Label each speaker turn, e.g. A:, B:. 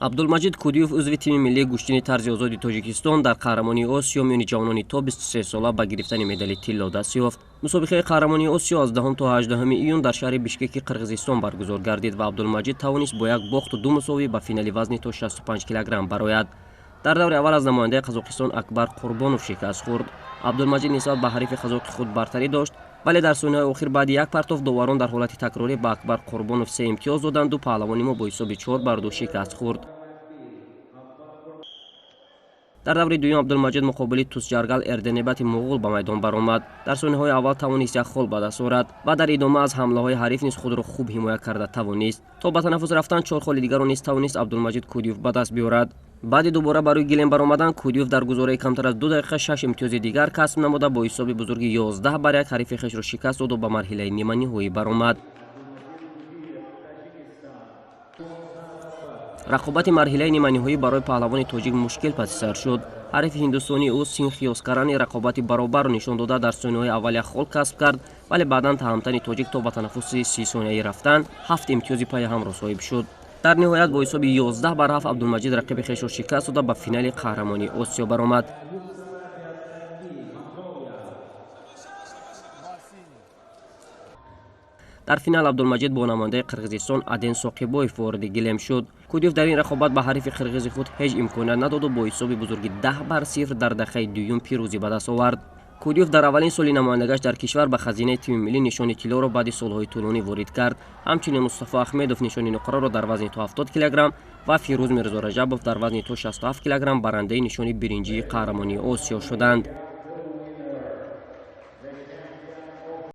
A: عبدالمجید کودیوف عضو تیم ملی گوشتنی طرز آزادی تاجیکستان در قهرمانی آسیا میان جوانان تا 23 ساله به گرفتن مدال طلا دست یافت. مسابقه قهرمانی آسیا از 10 تا 18 ایون در شهر بشکک قرقیزستان برگزار گردید و عبدالمجید توانست با یک باخت و 2 مساوی به فینال وزن تا 65 کیلوگرم برآید. در دور اول از نماینده قزاقستان اکبر قربانوف شکست خورد. عبدالمجید نسبت به حریف قزاق خود برتری داشت، ولی در ثانیه‌های آخر بعد یک پرتاب داوران در حالت تکراری به اکبر قربانوف 3 امتیاز دادند و پهلوانی ما با حساب 4-2 شکست خورد. در دور دوم عبدالمجید مقابل توسجرگل اردنبت مغول به میدان برآمد. در ثانیه‌های اول توانست یک خال به دست آورد و در ادامه از حمله‌های حریف نیز خود را خوب حمایت کرده توانست تا به تنفس رفتن 4 خال دیگر را نیز توانست عبدالمجید کودیوف به دست بیاورد. بعد دوباره برای گلیم برآمدن کودیوف در گذاره کمتر از 2 دقیقه 6 امتیاز دیگر کسب نموده با حساب بزرگ 11-1 حریف خویش را شکست داد و به مرحله نیمه نهایی برآمد. رقابت مرحله نیمه نهایی برای پهلوان تاجیک مشکل پس سر شد. حریف هندوستانی او سینگ خیاسکرانی رقابت برابر نشان داده در ثانیه‌های اول یک خال کسب کرد، ولی بعدا تهمتن تاجیک تا به تنفس 30 ثانیه‌ای رفتن 7 امتیاز پای هم را صاحب شد. در نهایت با حساب 11-7 عبدالمجید رقیب خویش را شکست داده به فینال قهرمانی آسیا برآمد. در فینال عبدالمجید با نماینده قرقیزستان ادین ساقیبایف وارد گلیم شد. کودیوف در این رقابت به حریف قرقیز خود هیچ امکانیت نداد و با حساب بزرگ 10-0 در دقیقه دوم پیروزی به دست آورد. کودیوف در اولین سال نمایندگیش در کشور به خزینه تیم ملی نشان طلا را بعد سالهای طولانی وارد کرد. همچنین مصطفی احمدوف نشان نقره را در وزن تا 70 کیلوگرم و فیروز میرزا رجبوف در وزن تا 67 کیلوگرم برنده نشان برنجی قهرمانی آسیا شدند.